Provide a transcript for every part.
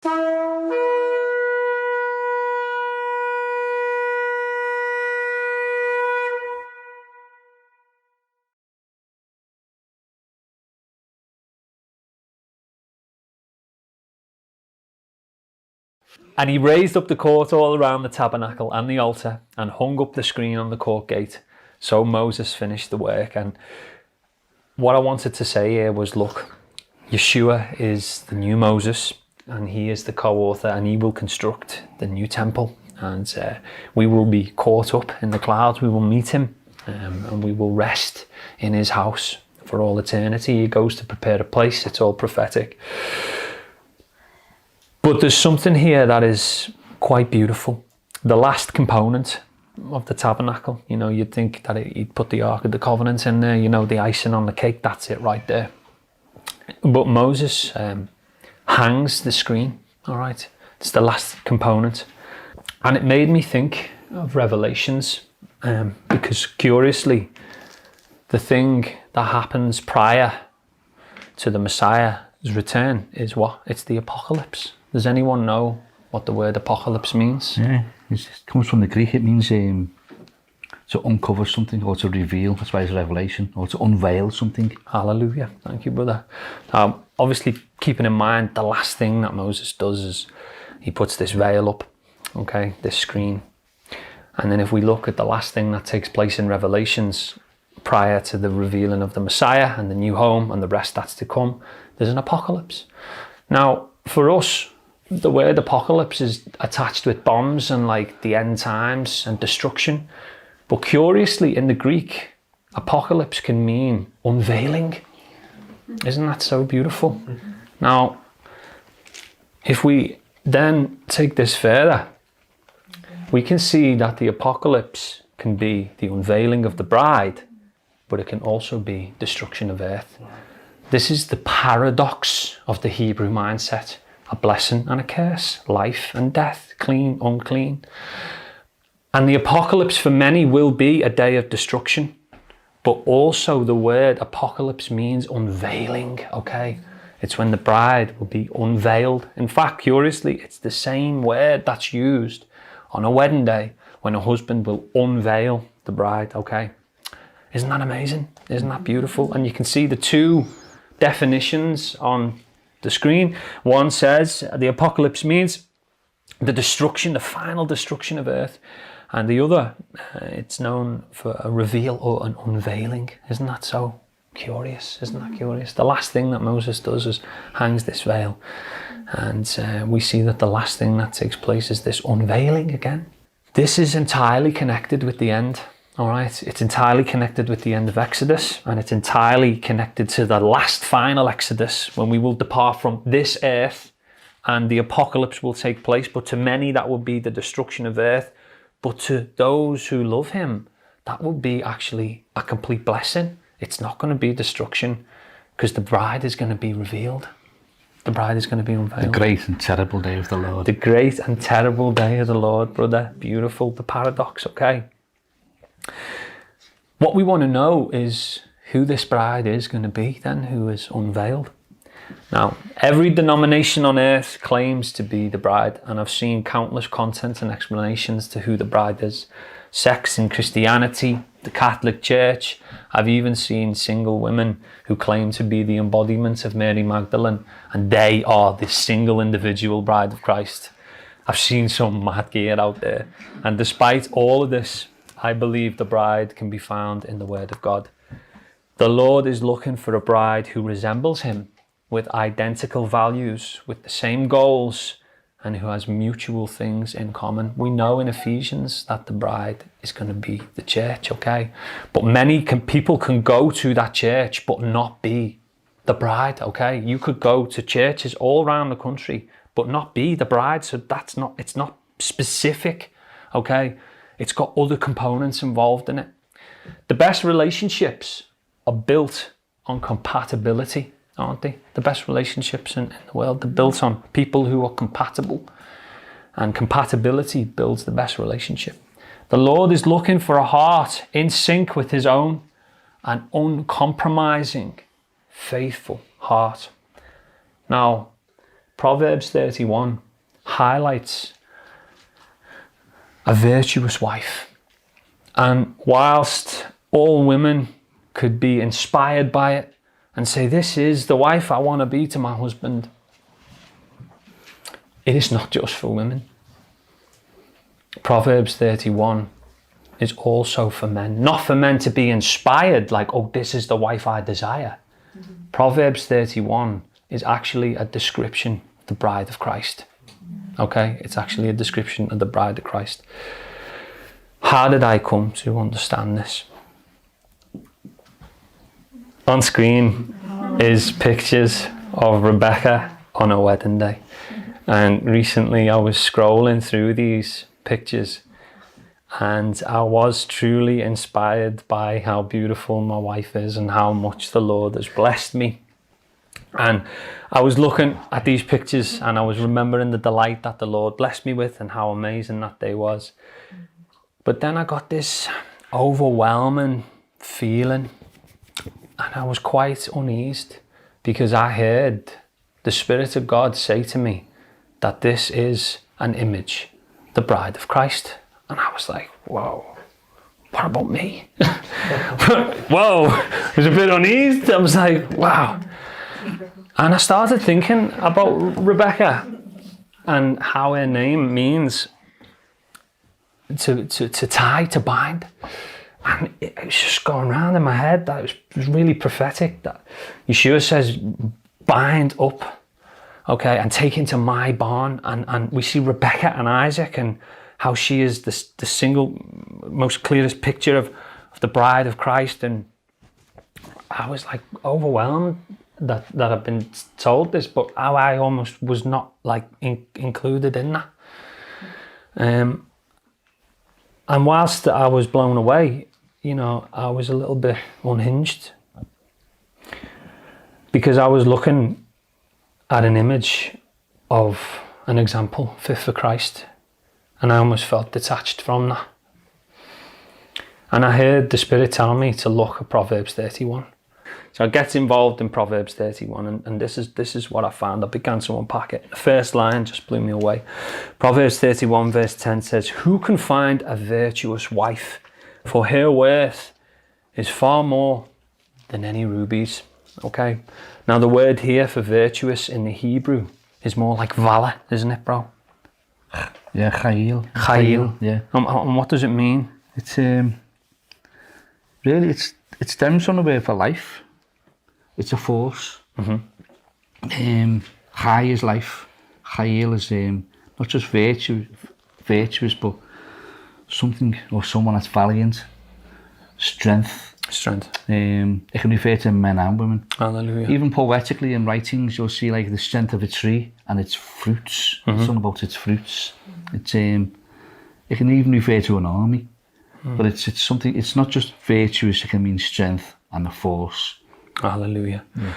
And he raised up the court all around the tabernacle and the altar and hung up the screen on the court gate. So Moses finished the work. And what I wanted to say here was, look, Yeshua is the new Moses and he is the co-author, and he will construct the new temple. And we will be caught up in the clouds. We will meet him and we will rest in his house for all eternity. He goes to prepare a place. It's all prophetic. But there's something here that is quite beautiful. The last component of the tabernacle, you know, you'd think that he'd put the Ark of the Covenant in there, you know, the icing on the cake, that's it right there. But Moses hangs the screen, all right? It's the last component. And it made me think of Revelations, because curiously, the thing that happens prior to the Messiah's return is what? It's the apocalypse. Does anyone know what the word apocalypse means? Yeah, it comes from the Greek. It means to uncover something or to reveal. That's why it's revelation, or to unveil something. Hallelujah. Thank you, brother. Obviously, keeping in mind the last thing that Moses does is he puts this veil up, okay, this screen. And then if we look at the last thing that takes place in Revelations prior to the revealing of the Messiah and the new home and the rest that's to come, there's an apocalypse. Now, for us, the word apocalypse is attached with bombs and like the end times and destruction. But curiously, in the Greek, apocalypse can mean unveiling. Isn't that so beautiful? Now, if we then take this further, we can see that the apocalypse can be the unveiling of the bride, but it can also be destruction of earth. This is the paradox of the Hebrew mindset. A blessing and a curse, life and death, clean, unclean. And the apocalypse for many will be a day of destruction, but also the word apocalypse means unveiling, okay? It's when the bride will be unveiled. In fact, curiously, it's the same word that's used on a wedding day when a husband will unveil the bride, okay? Isn't that amazing? Isn't that beautiful? And you can see the two definitions on the screen. One says the apocalypse means the destruction, the final destruction of earth. And the other, it's known for a reveal or an unveiling. Isn't that so curious? Isn't that curious? The last thing that Moses does is hangs this veil. And we see that the last thing that takes place is this unveiling again. This is entirely connected with the end. All right, it's entirely connected with the end of Exodus, and it's entirely connected to the last final Exodus when we will depart from this earth and the apocalypse will take place. But to many, that will be the destruction of earth. But to those who love him, that will be actually a complete blessing. It's not going to be destruction because the bride is going to be revealed. The bride is going to be unveiled. The great and terrible day of the Lord. The great and terrible day of the Lord, brother. Beautiful, the paradox, okay? What we want to know is who this bride is going to be then, who is unveiled. Now, every denomination on earth claims to be the bride, and I've seen countless content and explanations to who the bride is. Sects in Christianity, the Catholic Church. I've even seen single women who claim to be the embodiment of Mary Magdalene, and they are the single individual bride of Christ. I've seen some mad gear out there, and despite all of this, I believe the bride can be found in the Word of God. The Lord is looking for a bride who resembles him, with identical values, with the same goals, and who has mutual things in common. We know in Ephesians that the bride is going to be the church, okay? But many people can go to that church but not be the bride, okay? You could go to churches all around the country but not be the bride, so it's not specific, okay? It's got other components involved in it. The best relationships are built on compatibility, aren't they? The best relationships in the world are built on people who are compatible. And compatibility builds the best relationship. The Lord is looking for a heart in sync with his own, an uncompromising, faithful heart. Now, Proverbs 31 highlights a virtuous wife. And whilst all women could be inspired by it and say, this is the wife I want to be to my husband, it is not just for women. Proverbs 31 is also for men. Not for men to be inspired like, oh, this is the wife I desire. Proverbs 31 is actually a description of the bride of Christ. Okay? It's actually a description of the bride of Christ. How did I come to understand this? On screen is pictures of Rebecca on her wedding day. And recently I was scrolling through these pictures and I was truly inspired by how beautiful my wife is and how much the Lord has blessed me. And I was looking at these pictures and I was remembering the delight that the Lord blessed me with and how amazing that day was. But then I got this overwhelming feeling and I was quite uneased because I heard the Spirit of God say to me that this is an image, the bride of Christ. And I was like, whoa, what about me? Whoa, I was a bit uneased. I was like, wow. And I started thinking about Rebecca and how her name means to tie, to bind. And it was just going around in my head that it was really prophetic, that Yeshua says, bind up, okay, and take into my barn. And we see Rebecca and Isaac and how she is the single most clearest picture of the bride of Christ. And I was like overwhelmed that I've been told this, but how I almost was not like included in that. And whilst I was blown away, you know, I was a little bit unhinged because I was looking at an image of an example fit for Christ, and I almost felt detached from that. And I heard the Spirit tell me to look at Proverbs 31. So I get involved in Proverbs 31, and this is what I found. I began to unpack it. The first line just blew me away. Proverbs 31 verse 10 says, who can find a virtuous wife? For her worth is far more than any rubies. Okay. Now the word here for virtuous in the Hebrew is more like valor, isn't it, bro? Yeah, chayil. Chayil. Yeah. And what does it mean? It's really it stems from the word for life. It's a force. Chai is life. Chayil is not just virtuous, but something or someone that's valiant. Strength. It can refer to men and women. Hallelujah. Even poetically in writings, you'll see like the strength of a tree and its fruits. It's something about its fruits. It's it can even refer to an army, but it's something. It's not just virtuous. It can mean strength and a force. Hallelujah. Yeah.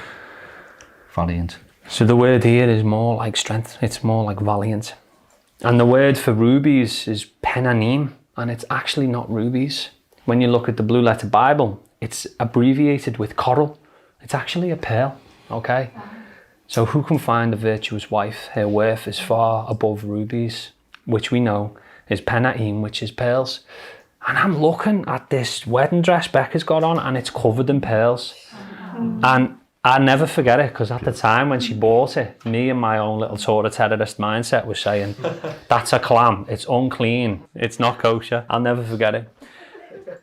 Valiant. So the word here is more like strength. It's more like valiant. And the word for rubies is penanim, and it's actually not rubies. When you look at the Blue Letter Bible, it's abbreviated with coral. It's actually a pearl, okay? So who can find a virtuous wife? Her worth is far above rubies, which we know is penaim, which is pearls. And I'm looking at this wedding dress Becca's got on, and it's covered in pearls. And I never forget it, because at the time when she bought it, me and my own little Torah terrorist mindset was saying, that's a clam, it's unclean, it's not kosher. I'll never forget it.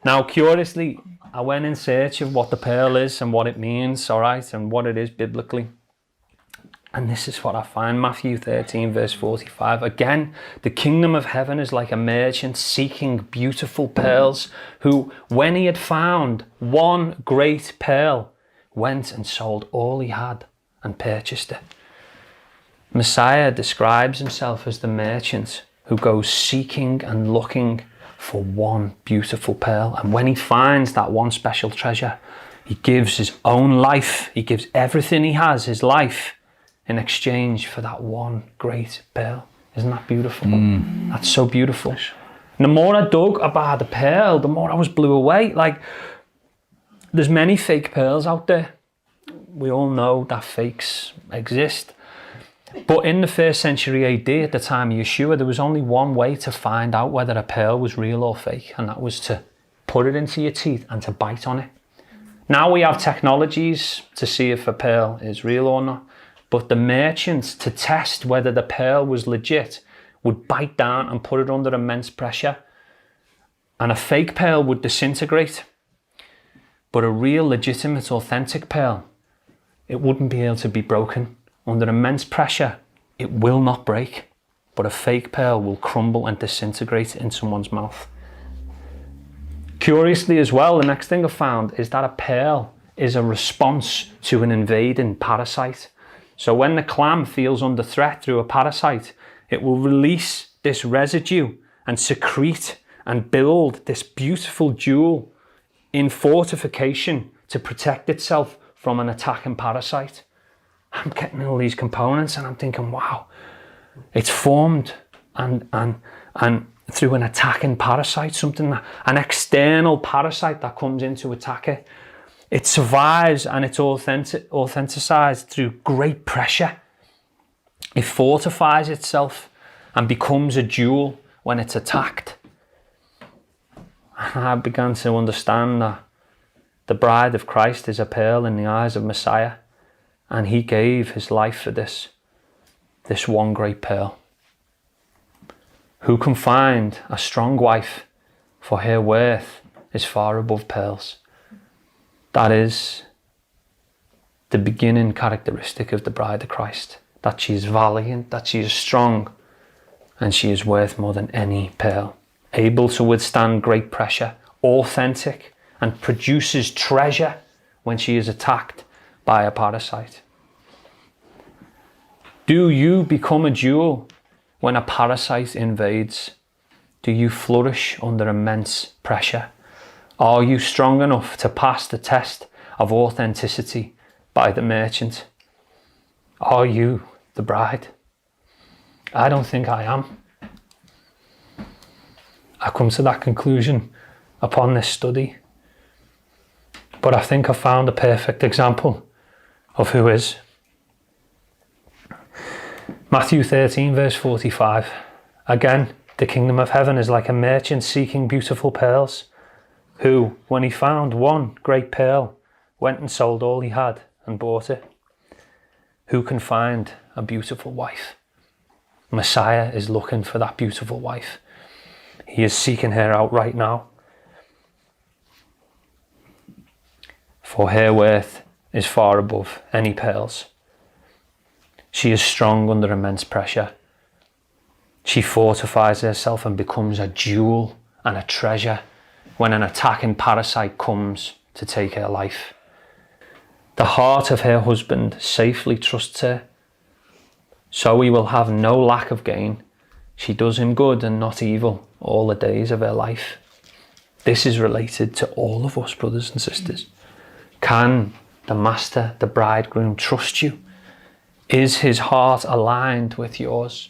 Now, curiously, I went in search of what the pearl is and what it means, all right, and what it is biblically. And this is what I find, Matthew 13, verse 45. Again, the kingdom of heaven is like a merchant seeking beautiful pearls, who, when he had found one great pearl, went and sold all he had and purchased it. Messiah describes himself as the merchant who goes seeking and looking for one beautiful pearl. And when he finds that one special treasure, he gives his own life. He gives everything he has, his life, in exchange for that one great pearl. Isn't that beautiful? That's so beautiful. And the more I dug about the pearl, the more I was blew away. Like, there's many fake pearls out there. We all know that fakes exist. But in the 1st century AD, at the time of Yeshua, there was only one way to find out whether a pearl was real or fake, and that was to put it into your teeth and to bite on it. Now we have technologies to see if a pearl is real or not, but the merchants, to test whether the pearl was legit, would bite down and put it under immense pressure, and a fake pearl would disintegrate. But a real, legitimate, authentic pearl, it wouldn't be able to be broken. Under immense pressure, it will not break, but a fake pearl will crumble and disintegrate in someone's mouth. Curiously as well, the next thing I found is that a pearl is a response to an invading parasite. So when the clam feels under threat through a parasite, it will release this residue and secrete and build this beautiful jewel in fortification to protect itself from an attacking parasite. I'm getting all these components and I'm thinking, wow, it's formed and through an attacking parasite, an external parasite that comes in to attack it. It survives and it's authenticized through great pressure. It fortifies itself and becomes a jewel when it's attacked. And I began to understand that the bride of Christ is a pearl in the eyes of Messiah. And he gave his life for this one great pearl. Who can find a strong wife? For her worth is far above pearls. That is the beginning characteristic of the bride of Christ. That she is valiant, that she is strong, and she is worth more than any pearl. Able to withstand great pressure, authentic, and produces treasure when she is attacked by a parasite. Do you become a jewel when a parasite invades? Do you flourish under immense pressure? Are you strong enough to pass the test of authenticity by the merchant? Are you the bride? I don't think I am. I come to that conclusion upon this study. But I think I found a perfect example of who is. Matthew 13 verse 45. Again, the kingdom of heaven is like a merchant seeking beautiful pearls, who, when he found one great pearl, went and sold all he had and bought it. Who can find a beautiful wife? Messiah is looking for that beautiful wife. He is seeking her out right now. For her worth is far above any pearls. She is strong under immense pressure. She fortifies herself and becomes a jewel and a treasure when an attacking parasite comes to take her life. The heart of her husband safely trusts her, so he will have no lack of gain. She does him good and not evil all the days of her life. This is related to all of us, brothers and sisters. Can the master, the bridegroom, trust you? Is his heart aligned with yours?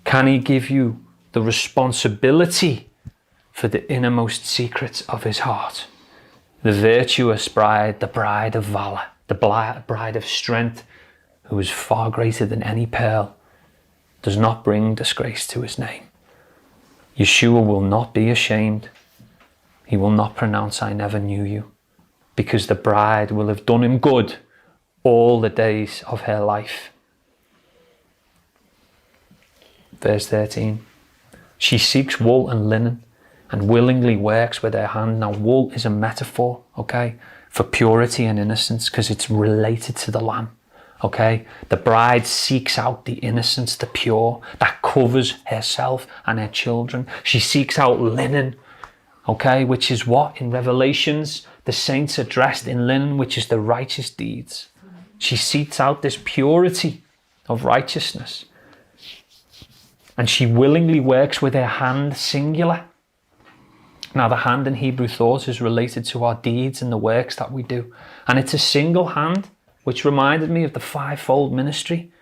Can he give you the responsibility for the innermost secrets of his heart? The virtuous bride, the bride of valor, the bride of strength, who is far greater than any pearl, does not bring disgrace to his name. Yeshua will not be ashamed. He will not pronounce, I never knew you, because the bride will have done him good all the days of her life. Verse 13. She seeks wool and linen and willingly works with her hand. Now, wool is a metaphor, okay, for purity and innocence, because it's related to the lamb, okay? The bride seeks out the innocence, the pure, that covers herself and her children. She seeks out linen, okay, which is what? In Revelations, the saints are dressed in linen, which is the righteous deeds. She seeks out this purity of righteousness. And she willingly works with her hand, singular. Now, the hand in Hebrew thought is related to our deeds and the works that we do. And it's a single hand, which reminded me of the fivefold ministry.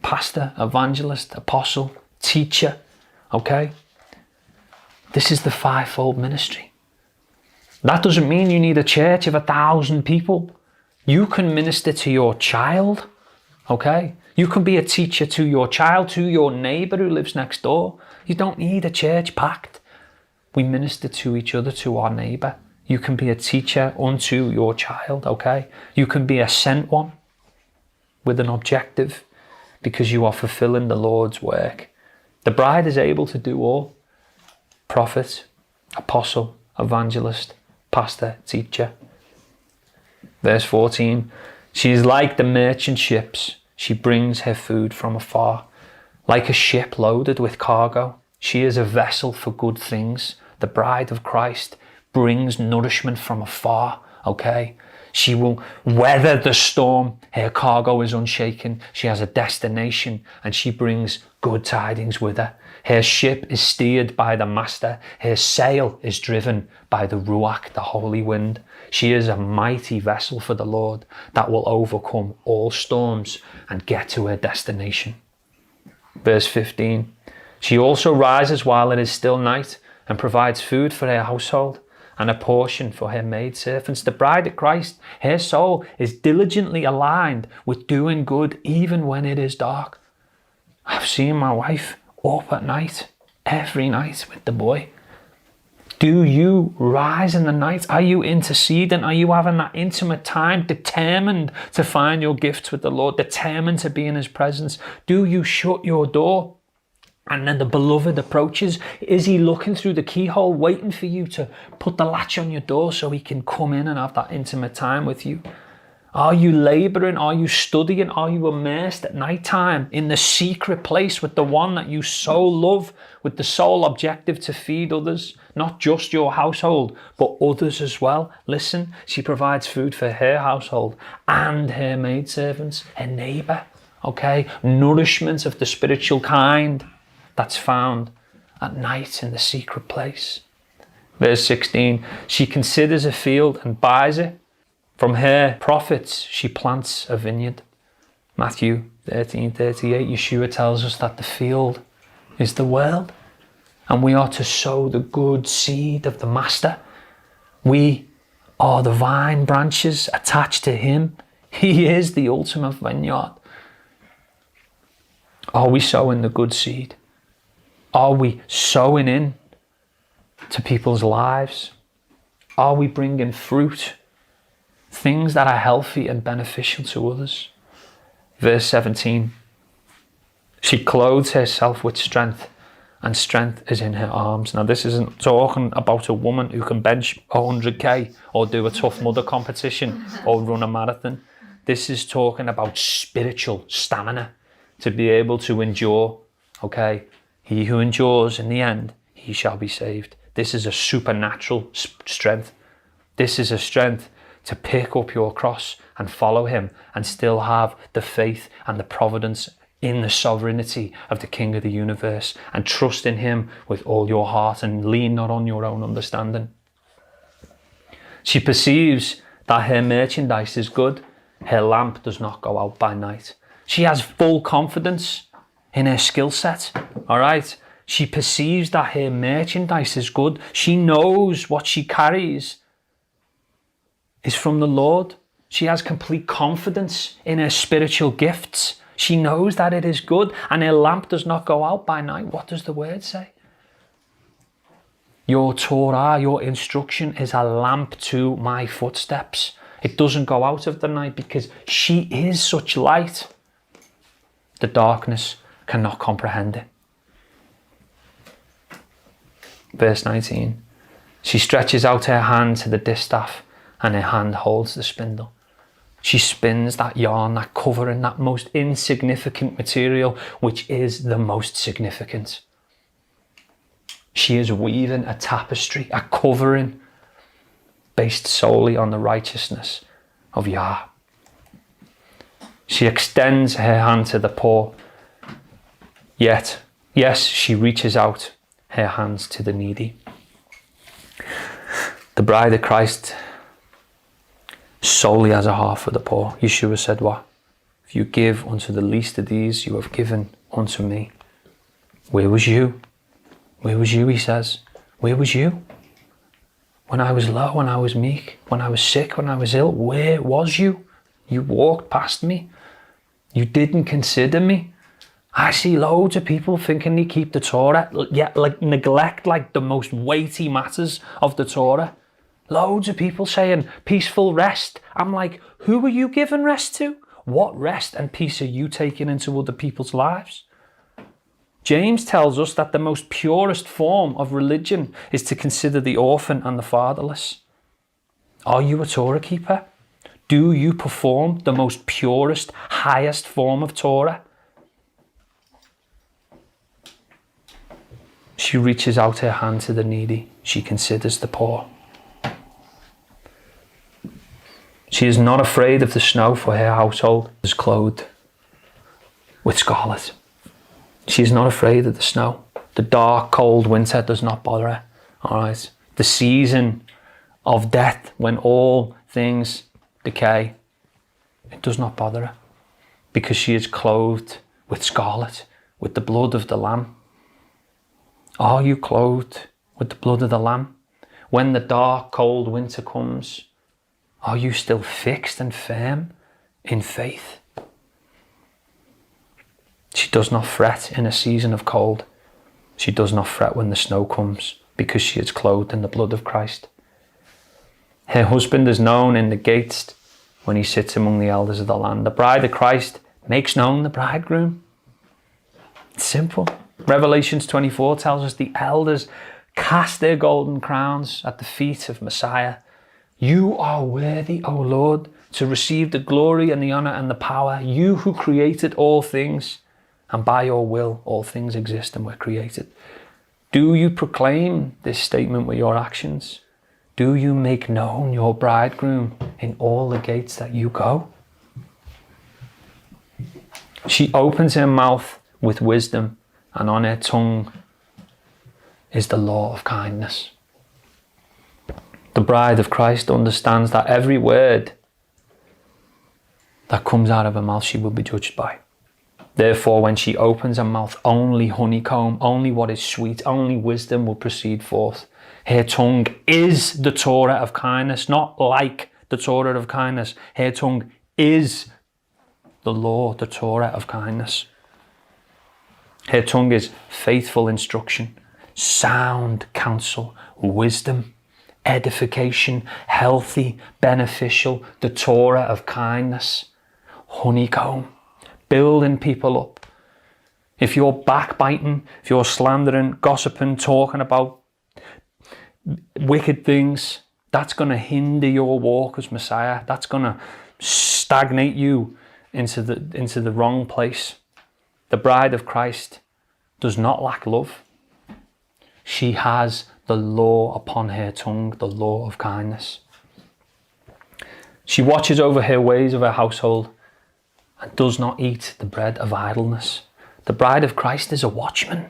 Pastor, evangelist, apostle, teacher, okay? This is the fivefold ministry. That doesn't mean you need a church of 1,000 people. You can minister to your child, okay? You can be a teacher to your child, to your neighbour who lives next door. You don't need a church packed. We minister to each other, to our neighbour. You can be a teacher unto your child, okay? You can be a sent one with an objective because you are fulfilling the Lord's work. The bride is able to do all. Prophet, apostle, evangelist, pastor, teacher. Verse 14, she is like the merchant ships. She brings her food from afar. Like a ship loaded with cargo, she is a vessel for good things. The bride of Christ brings nourishment from afar, okay? She will weather the storm. Her cargo is unshaken. She has a destination and she brings good tidings with her. Her ship is steered by the master. Her sail is driven by the Ruach, the holy wind. She is a mighty vessel for the Lord that will overcome all storms and get to her destination. Verse 15, she also rises while it is still night and provides food for her household and a portion for her maidservants. The bride of Christ, her soul is diligently aligned with doing good even when it is dark. I've seen my wife up at night, every night with the boy. Do you rise in the night? Are you interceding? Are you having that intimate time, determined to find your gifts with the Lord, determined to be in his presence? Do you shut your door and then the beloved approaches? Is he looking through the keyhole waiting for you to put the latch on your door so he can come in and have that intimate time with you? Are you labouring? Are you studying? Are you immersed at night time in the secret place with the one that you so love, with the sole objective to feed others, not just your household, but others as well? Listen, she provides food for her household and her maidservants, her neighbour, okay? Nourishment of the spiritual kind that's found at night in the secret place. Verse 16, she considers a field and buys it. From her profits, she plants a vineyard. Matthew 13:38, Yeshua tells us that the field is the world and we are to sow the good seed of the Master. We are the vine branches attached to him. He is the ultimate vineyard. Are we sowing the good seed? Are we sowing in to people's lives? Are we bringing fruit? Things that are healthy and beneficial to others. Verse 17, she clothes herself with strength and strength is in her arms. Now this isn't talking about a woman who can bench 100k or do a Tough Mudder competition or run a marathon. This is talking about spiritual stamina to be able to endure, okay? He who endures in the end, he shall be saved. This is a supernatural strength. This is a strength to pick up your cross and follow him and still have the faith and the providence in the sovereignty of the King of the universe and trust in him with all your heart and lean not on your own understanding. She perceives that her merchandise is good. Her lamp does not go out by night. She has full confidence in her skill set, all right? She perceives that her merchandise is good. She knows what she carries is from the Lord. She has complete confidence in her spiritual gifts. She knows that it is good and her lamp does not go out by night. What does the word say? Your Torah, your instruction is a lamp to my footsteps. It doesn't go out of the night because she is such light. The darkness cannot comprehend it. Verse 19, she stretches out her hand to the distaff and her hand holds the spindle. She spins that yarn, that covering, that most insignificant material, which is the most significant. She is weaving a tapestry, a covering, based solely on the righteousness of Yah. She extends her hand to the poor, yet, yes, she reaches out her hands to the needy. The bride of Christ solely has a heart for the poor. Yeshua said what? If you give unto the least of these, you have given unto me. Where was you? Where was you, he says? Where was you? When I was low, when I was meek, when I was sick, when I was ill, where was you? You walked past me. You didn't consider me. I see loads of people thinking they keep the Torah, yet like neglect like the most weighty matters of the Torah. Loads of people saying peaceful rest. I'm like, who are you giving rest to? What rest and peace are you taking into other people's lives? James tells us that the most purest form of religion is to consider the orphan and the fatherless. Are you a Torah keeper? Do you perform the most purest, highest form of Torah? She reaches out her hand to the needy. She considers the poor. She is not afraid of the snow, for her household is clothed with scarlet. She is not afraid of the snow. The dark, cold winter does not bother her. All right. The season of death, when all things decay, it does not bother her, because she is clothed with scarlet, with the blood of the Lamb. Are you clothed with the blood of the Lamb? When the dark, cold winter comes, are you still fixed and firm in faith? She does not fret in a season of cold. She does not fret when the snow comes, because she is clothed in the blood of Christ. Her husband is known in the gates when he sits among the elders of the land. The bride of Christ makes known the bridegroom. It's simple. Revelations 24 tells us the elders cast their golden crowns at the feet of Messiah. You are worthy, O Lord, to receive the glory and the honor and the power. You who created all things, and by your will all things exist and were created. Do you proclaim this statement with your actions? Do you make known your bridegroom in all the gates that you go? She opens her mouth with wisdom, and on her tongue is the law of kindness. The bride of Christ understands that every word that comes out of her mouth she will be judged by. Therefore, when she opens her mouth, only honeycomb, only what is sweet, only wisdom will proceed forth. Her tongue is the Torah of kindness, not like the Torah of kindness. Her tongue is the law, the Torah of kindness. Her tongue is faithful instruction, sound counsel, wisdom, edification, healthy, beneficial, the Torah of kindness, honeycomb, building people up. If you're backbiting, if you're slandering, gossiping, talking about wicked things, that's going to hinder your walk as Messiah. That's going to stagnate you into the wrong place. The bride of Christ does not lack love. She has the law upon her tongue, the law of kindness. She watches over her ways of her household and does not eat the bread of idleness. The bride of Christ is a watchman.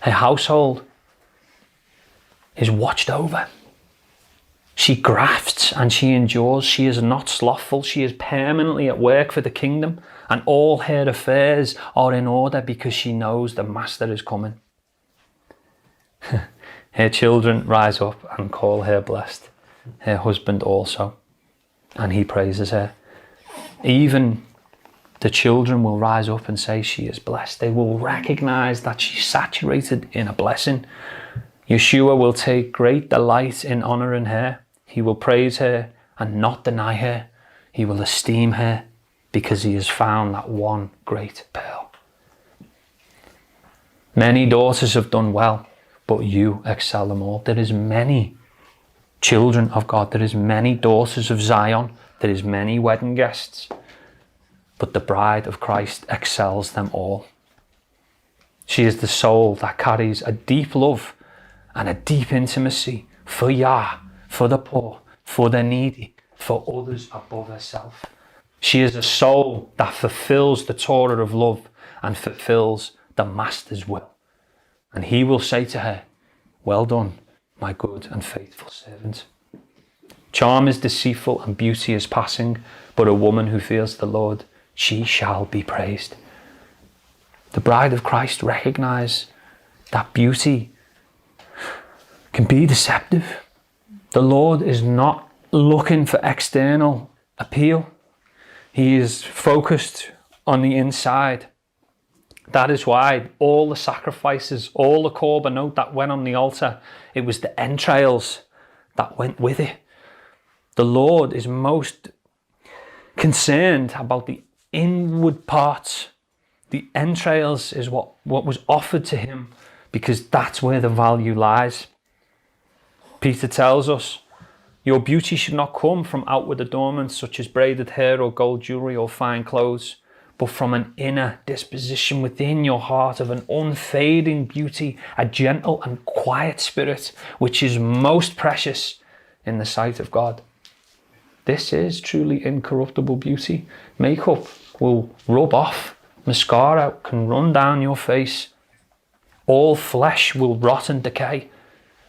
Her household is watched over. She grafts and she endures. She is not slothful. She is permanently at work for the kingdom, and all her affairs are in order because she knows the master is coming. Her children rise up and call her blessed. Her husband also, and he praises her. Even the children will rise up and say she is blessed. They will recognize that she's saturated in a blessing. Yeshua will take great delight in honoring her. He will praise her and not deny her. He will esteem her because he has found that one great pearl. Many daughters have done well, but you excel them all. There is many children of God. There is many daughters of Zion. There is many wedding guests. But the bride of Christ excels them all. She is the soul that carries a deep love and a deep intimacy for Yah, for the poor, for the needy, for others above herself. She is a soul that fulfills the Torah of love and fulfills the Master's will. And he will say to her, well done, my good and faithful servant. Charm is deceitful and beauty is passing, but a woman who fears the Lord, she shall be praised. The bride of Christ recognizes that beauty can be deceptive. The Lord is not looking for external appeal. He is focused on the inside. That is why all the sacrifices, all the korbanot that went on the altar, it was the entrails that went with it. The Lord is most concerned about the inward parts. The entrails is what was offered to him, because that's where the value lies. Peter tells us, your beauty should not come from outward adornments such as braided hair or gold jewelry or fine clothes, but from an inner disposition within your heart of an unfading beauty, a gentle and quiet spirit, which is most precious in the sight of God. This is truly incorruptible beauty. Makeup will rub off. Mascara can run down your face. All flesh will rot and decay.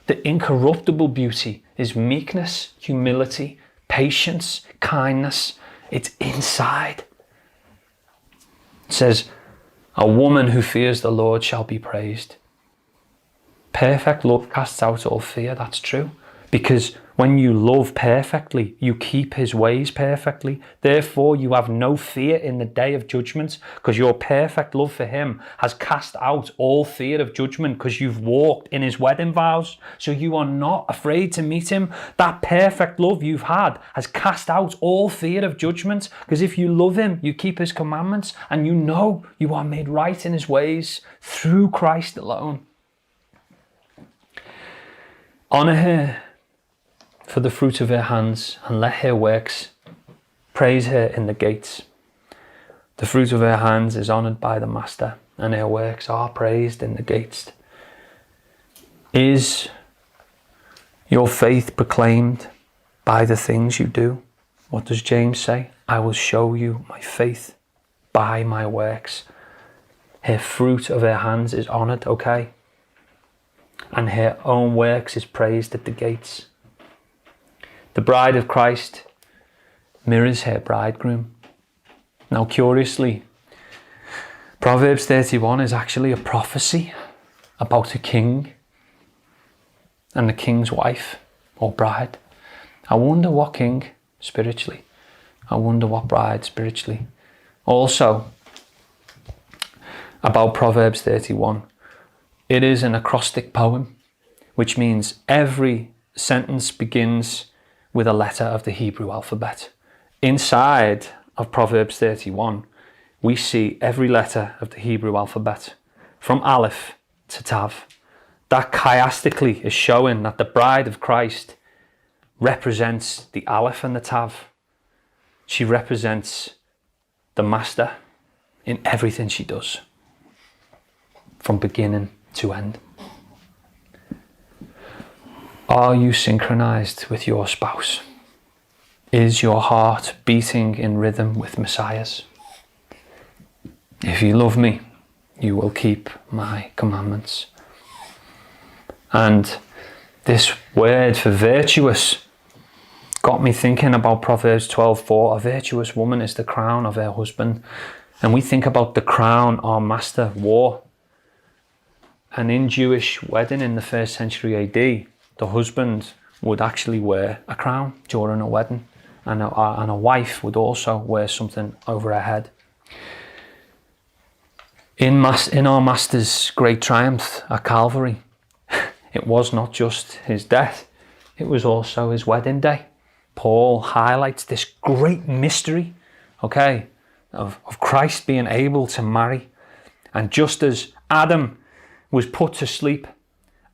The incorruptible beauty is meekness, humility, patience, kindness. It's inside. It says, a woman who fears the Lord shall be praised. Perfect love casts out all fear. That's true. Because when you love perfectly, you keep his ways perfectly. Therefore, you have no fear in the day of judgment, because your perfect love for him has cast out all fear of judgment, because you've walked in his wedding vows. So you are not afraid to meet him. That perfect love you've had has cast out all fear of judgment, because if you love him, you keep his commandments, and you know you are made right in his ways through Christ alone. Honor her for the fruit of her hands, and let her works praise her in the gates. The fruit of her hands is honoured by the master, and her works are praised in the gates. Is your faith proclaimed by the things you do? What does James say? I will show you my faith by my works. Her fruit of her hands is honoured, okay? And her own works is praised at the gates. The bride of Christ mirrors her bridegroom. Now, curiously, Proverbs 31 is actually a prophecy about a king and the king's wife or bride. I wonder what king spiritually. I wonder what bride spiritually. Also, about Proverbs 31, it is an acrostic poem, which means every sentence begins with a letter of the Hebrew alphabet. Inside of Proverbs 31, we see every letter of the Hebrew alphabet, from Aleph to Tav. That chiastically is showing that the bride of Christ represents the Aleph and the Tav. She represents the master in everything she does, from beginning to end. Are you synchronized with your spouse? Is your heart beating in rhythm with Messiah's? If you love me, you will keep my commandments. And this word for virtuous got me thinking about Proverbs 12:4. A virtuous woman is the crown of her husband. And we think about the crown our master wore. And in Jewish wedding in the 1st century AD, the husband would actually wear a crown during a wedding, and a wife would also wear something over her head. In our Master's great triumph at Calvary, it was not just his death, it was also his wedding day. Paul highlights this great mystery, okay, of Christ being able to marry. And just as Adam was put to sleep,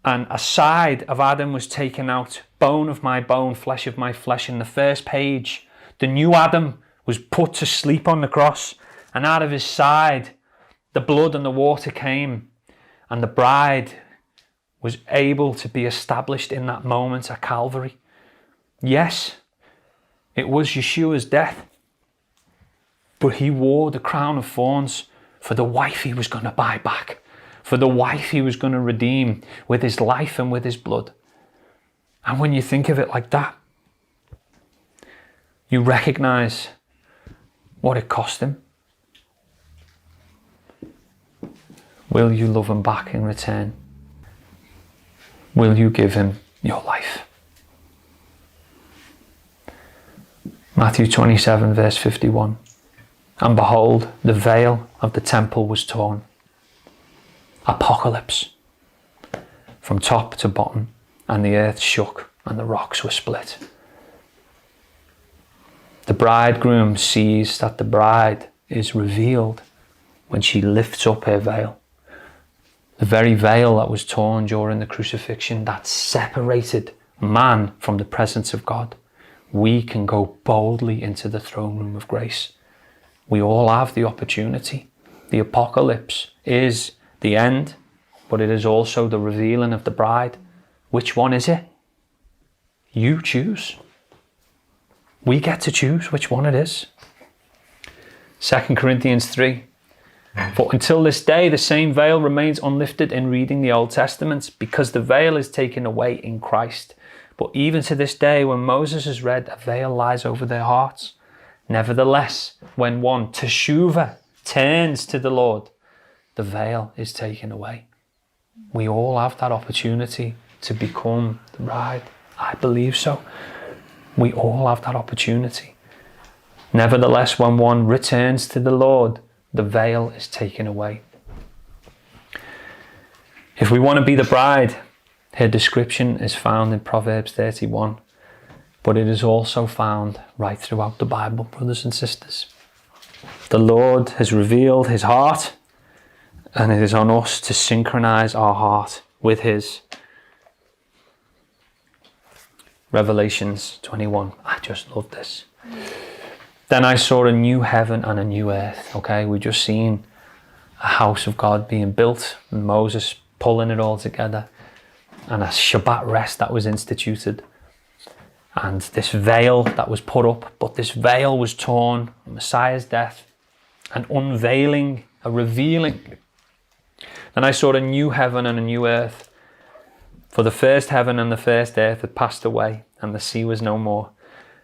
and a side of Adam was taken out, bone of my bone, flesh of my flesh. In the first page, the new Adam was put to sleep on the cross, and out of his side, the blood and the water came, and the bride was able to be established in that moment at Calvary. Yes, it was Yeshua's death, but he wore the crown of thorns for the wife he was going to buy back, for the wife he was going to redeem with his life and with his blood. And when you think of it like that, you recognize what it cost him. Will you love him back in return? Will you give him your life? Matthew 27 verse 51. And behold, the veil of the temple was torn. Apocalypse. From top to bottom, and the earth shook, and the rocks were split. The bridegroom sees that the bride is revealed when she lifts up her veil. The very veil that was torn during the crucifixion, that separated man from the presence of God. We can go boldly into the throne room of grace. We all have the opportunity. The apocalypse is the end, but it is also the revealing of the bride. Which one is it? You choose. We get to choose which one it is. 2 Corinthians 3. For until this day, the same veil remains unlifted in reading the Old Testament, because the veil is taken away in Christ. But even to this day, when Moses is read, a veil lies over their hearts. Nevertheless, when one, teshuva, turns to the Lord, the veil is taken away. We all have that opportunity to become the bride. I believe so. We all have that opportunity. Nevertheless, when one returns to the Lord, the veil is taken away. If we want to be the bride, her description is found in Proverbs 31, but it is also found right throughout the Bible, brothers and sisters. The Lord has revealed his heart, and it is on us to synchronize our heart with his. Revelations 21. I just love this. Then I saw a new heaven and a new earth. Okay, we've just seen a house of God being built, and Moses pulling it all together, and a Shabbat rest that was instituted, and this veil that was put up, but this veil was torn, Messiah's death, an unveiling, a revealing. Then I saw a new heaven and a new earth, for the first heaven and the first earth had passed away, and the sea was no more.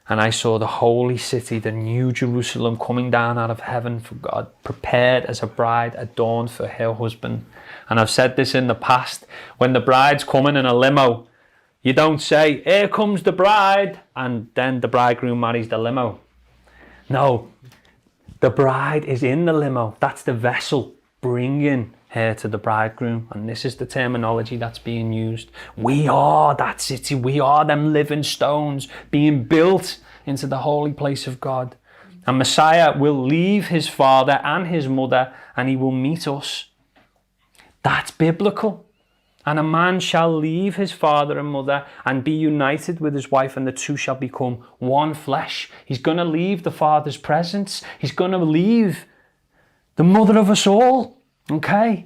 And I saw the holy city, the new Jerusalem, coming down out of heaven from God, prepared as a bride adorned for her husband. And I've said this in the past, when the bride's coming in a limo, you don't say, here comes the bride, and then the bridegroom marries the limo. No, the bride is in the limo. That's the vessel bringing her to the bridegroom. And this is the terminology that's being used. We are that city. We are them living stones being built into the holy place of God. And Messiah will leave his father and his mother, and he will meet us. That's biblical. And a man shall leave his father and mother and be united with his wife, and the two shall become one flesh. He's going to leave the Father's presence. He's going to leave the mother of us all. Okay,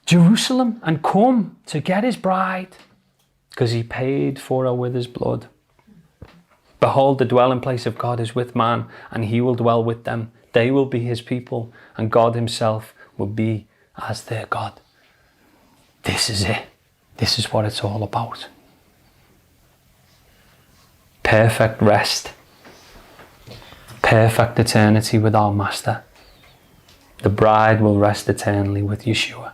Jerusalem, and come to get his bride, because he paid for her with his blood. Behold, the dwelling place of God is with man, and he will dwell with them. They will be his people, and God himself will be as their God. This is it. This is what it's all about. Perfect rest. Perfect eternity with our Master. The bride will rest eternally with Yeshua.